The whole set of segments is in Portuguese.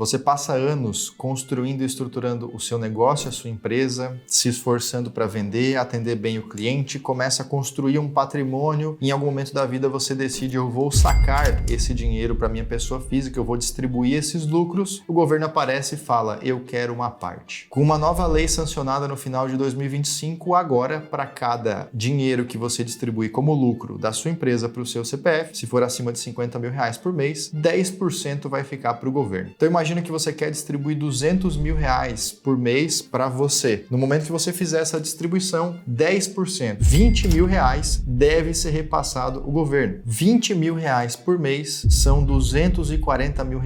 Você passa anos construindo e estruturando o seu negócio, a sua empresa, se esforçando para vender, atender bem o cliente, começa a construir um patrimônio. Em algum momento da vida você decide: eu vou sacar esse dinheiro para minha pessoa física, eu vou distribuir esses lucros. O governo aparece e fala: eu quero uma parte. Com uma nova lei sancionada no final de 2025, agora, para cada dinheiro que você distribui como lucro da sua empresa para o seu CPF, se for acima de R$50 mil por mês, 10% vai ficar para o governo. Então imagina que você quer distribuir R$200 mil por mês para você. No momento que você fizer essa distribuição, 10%, R$20 mil deve ser repassado ao governo. R$20 mil por mês são R$240 mil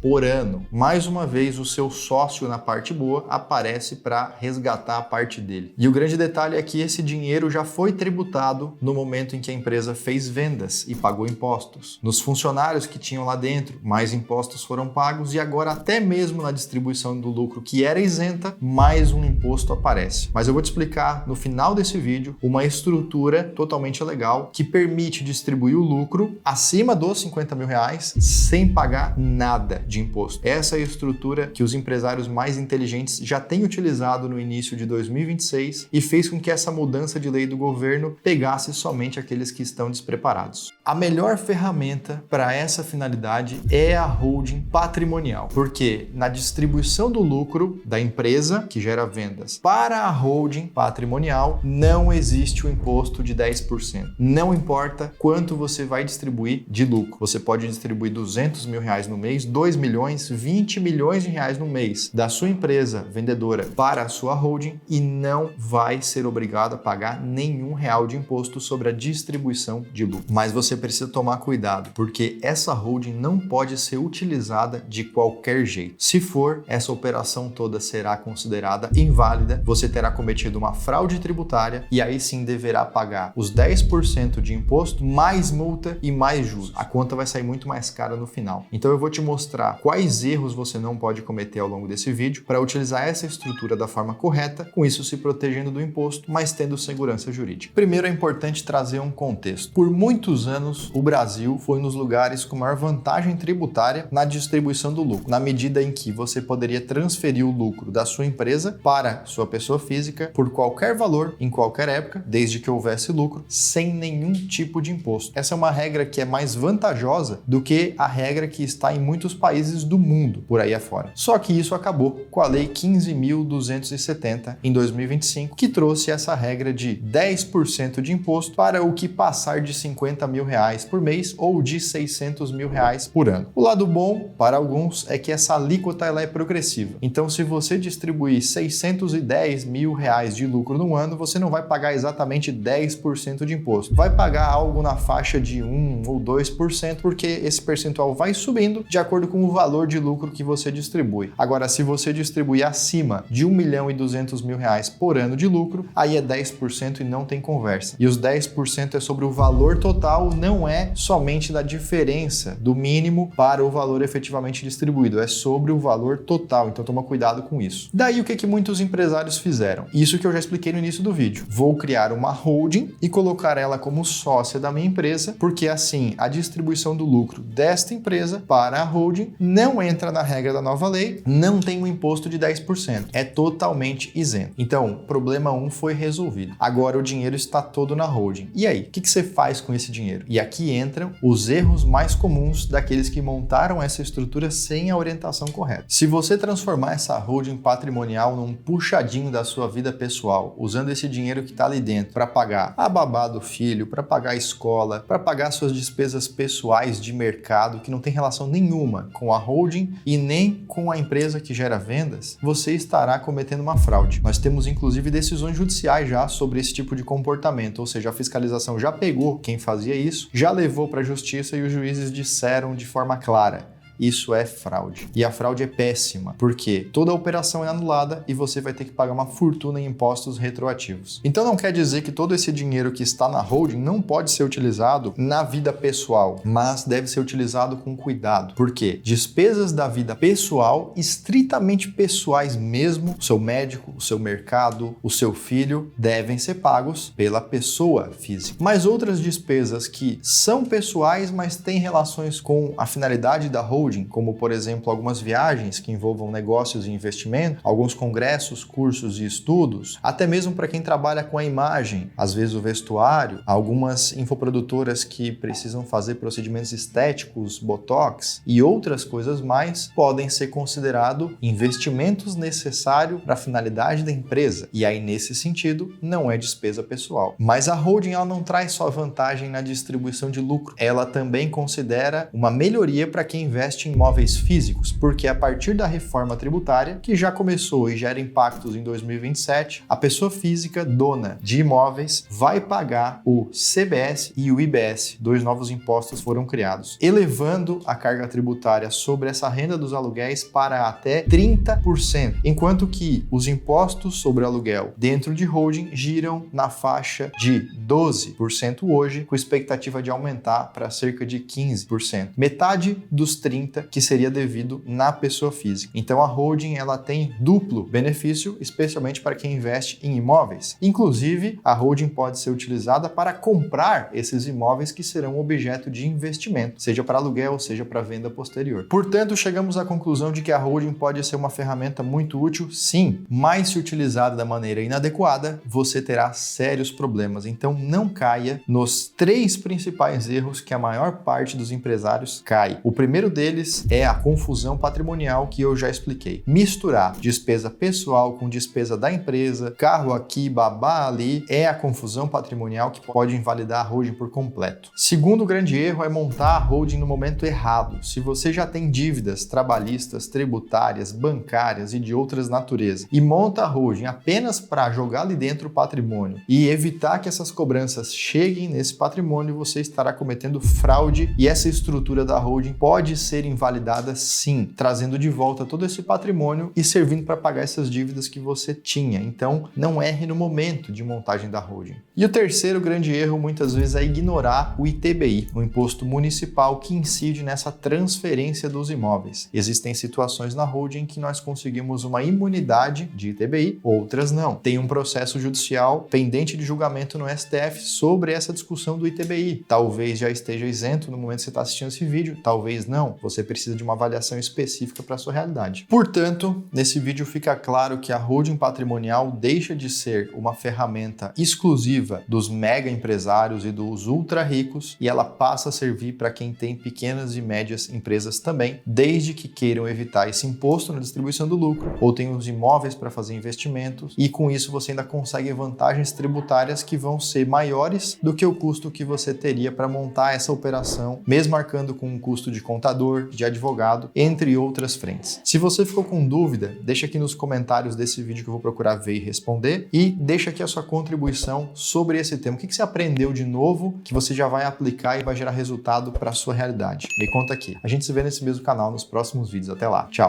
por ano. Mais uma vez, o seu sócio na parte boa aparece para resgatar a parte dele. E o grande detalhe é que esse dinheiro já foi tributado no momento em que a empresa fez vendas e pagou impostos. Nos funcionários que tinham lá dentro, mais impostos foram pagos, e agora até mesmo na distribuição do lucro que era isenta, mais um imposto aparece. Mas eu vou te explicar no final desse vídeo uma estrutura totalmente legal que permite distribuir o lucro acima dos R$50 mil sem pagar nada de imposto. Essa é a estrutura que os empresários mais inteligentes já têm utilizado no início de 2026 e fez com que essa mudança de lei do governo pegasse somente aqueles que estão despreparados. A melhor ferramenta para essa finalidade é a holding patrimonial, porque na distribuição do lucro da empresa que gera vendas para a holding patrimonial não existe o imposto de 10%. Não importa quanto você vai distribuir de lucro. Você pode distribuir R$200 mil no mês, 2 milhões, 20 milhões de reais no mês da sua empresa vendedora para a sua holding e não vai ser obrigado a pagar nenhum real de imposto sobre a distribuição de lucro. Mas você precisa tomar cuidado, porque essa holding não pode ser utilizada de qualquer jeito. Se for, essa operação toda será considerada inválida, você terá cometido uma fraude tributária e aí sim deverá pagar os 10% de imposto, mais multa e mais juros. A conta vai sair muito mais cara no final. Então eu vou te mostrar quais erros você não pode cometer ao longo desse vídeo para utilizar essa estrutura da forma correta, com isso se protegendo do imposto, mas tendo segurança jurídica. Primeiro é importante trazer um contexto. Por muitos anos, o Brasil foi um dos lugares com maior vantagem tributária na distribuição do lucro, na medida em que você poderia transferir o lucro da sua empresa para sua pessoa física por qualquer valor, em qualquer época, desde que houvesse lucro, sem nenhum tipo de imposto. Essa é uma regra que é mais vantajosa do que a regra que está em muitos países do mundo por aí afora. Só que isso acabou com a Lei 15.270 em 2025, que trouxe essa regra de 10% de imposto para o que passar de R$50 mil por mês ou de R$600 mil por ano. O lado bom para alguns é que essa alíquota ela é progressiva. Então, se você distribuir R$610 mil de lucro no ano, você não vai pagar exatamente 10% de imposto. Vai pagar algo na faixa de 1 ou 2%, porque esse percentual vai subindo de acordo com o valor de lucro que você distribui. Agora, se você distribuir acima de R$1.200.000 por ano de lucro, aí é 10% e não tem conversa. E os 10% é sobre o valor total, não é somente da diferença do mínimo para o valor efetivamente distribuído, é sobre o valor total, então toma cuidado com isso. Daí o que muitos empresários fizeram? Isso que eu já expliquei no início do vídeo. Vou criar uma holding e colocar ela como sócia da minha empresa, porque assim a distribuição do lucro desta empresa para a holding não entra na regra da nova lei, não tem um imposto de 10%, é totalmente isento. Então, problema 1 foi resolvido. Agora o dinheiro está todo na holding. E aí, o que você faz com esse dinheiro? E aqui entram os erros mais comuns daqueles que montaram essa estrutura sem a orientação correta. Se você transformar essa holding patrimonial num puxadinho da sua vida pessoal, usando esse dinheiro que está ali dentro para pagar a babá do filho, para pagar a escola, para pagar suas despesas pessoais de mercado que não tem relação nenhuma com a holding e nem com a empresa que gera vendas, você estará cometendo uma fraude. Nós temos inclusive decisões judiciais já sobre esse tipo de comportamento, ou seja, a fiscalização já pegou quem fazia isso, já levou para a justiça e os juízes disseram de forma clara: isso é fraude. E a fraude é péssima, porque toda a operação é anulada e você vai ter que pagar uma fortuna em impostos retroativos. Então não quer dizer que todo esse dinheiro que está na holding não pode ser utilizado na vida pessoal, mas deve ser utilizado com cuidado. Por quê? Despesas da vida pessoal, estritamente pessoais mesmo, o seu médico, o seu mercado, o seu filho, devem ser pagos pela pessoa física. Mas outras despesas que são pessoais, mas têm relações com a finalidade da holding, holding, como por exemplo algumas viagens que envolvam negócios e investimento, alguns congressos, cursos e estudos, até mesmo para quem trabalha com a imagem, às vezes o vestuário, algumas infoprodutoras que precisam fazer procedimentos estéticos, botox e outras coisas mais, podem ser considerados investimentos necessários para a finalidade da empresa. E aí, nesse sentido, não é despesa pessoal. Mas a holding ela não traz só vantagem na distribuição de lucro, ela também considera uma melhoria para quem investe em imóveis físicos, porque a partir da reforma tributária, que já começou e gera impactos em 2027, a pessoa física dona de imóveis vai pagar o CBS e o IBS, dois novos impostos foram criados, elevando a carga tributária sobre essa renda dos aluguéis para até 30%, enquanto que os impostos sobre aluguel dentro de holding giram na faixa de 12% hoje, com expectativa de aumentar para cerca de 15%, metade dos 30% que seria devido na pessoa física. Então a holding ela tem duplo benefício, especialmente para quem investe em imóveis. Inclusive, a holding pode ser utilizada para comprar esses imóveis que serão objeto de investimento, seja para aluguel, seja para venda posterior. Portanto, chegamos à conclusão de que a holding pode ser uma ferramenta muito útil, sim, mas se utilizada da maneira inadequada, você terá sérios problemas. Então, não caia nos 3 principais erros que a maior parte dos empresários cai. O primeiro deles é a confusão patrimonial que eu já expliquei. Misturar despesa pessoal com despesa da empresa, carro aqui, babá ali, é a confusão patrimonial que pode invalidar a holding por completo. Segundo grande erro é montar a holding no momento errado. Se você já tem dívidas trabalhistas, tributárias, bancárias e de outras naturezas e monta a holding apenas para jogar ali dentro o patrimônio e evitar que essas cobranças cheguem nesse patrimônio, você estará cometendo fraude e essa estrutura da holding pode ser invalidada sim, trazendo de volta todo esse patrimônio e servindo para pagar essas dívidas que você tinha. Então, não erre no momento de montagem da holding. E o terceiro grande erro muitas vezes é ignorar o ITBI, o imposto municipal que incide nessa transferência dos imóveis. Existem situações na holding que nós conseguimos uma imunidade de ITBI, outras não. Tem um processo judicial pendente de julgamento no STF sobre essa discussão do ITBI. Talvez já esteja isento no momento que você está assistindo esse vídeo, talvez não. Você precisa de uma avaliação específica para a sua realidade. Portanto, nesse vídeo fica claro que a holding patrimonial deixa de ser uma ferramenta exclusiva dos mega empresários e dos ultra ricos e ela passa a servir para quem tem pequenas e médias empresas também, desde que queiram evitar esse imposto na distribuição do lucro ou tenham os imóveis para fazer investimentos e com isso você ainda consegue vantagens tributárias que vão ser maiores do que o custo que você teria para montar essa operação, mesmo arcando com um custo de contador, de advogado, entre outras frentes. Se você ficou com dúvida, deixa aqui nos comentários desse vídeo que eu vou procurar ver e responder e deixa aqui a sua contribuição sobre esse tema. O que você aprendeu de novo que você já vai aplicar e vai gerar resultado para a sua realidade? Me conta aqui. A gente se vê nesse mesmo canal nos próximos vídeos. Até lá. Tchau!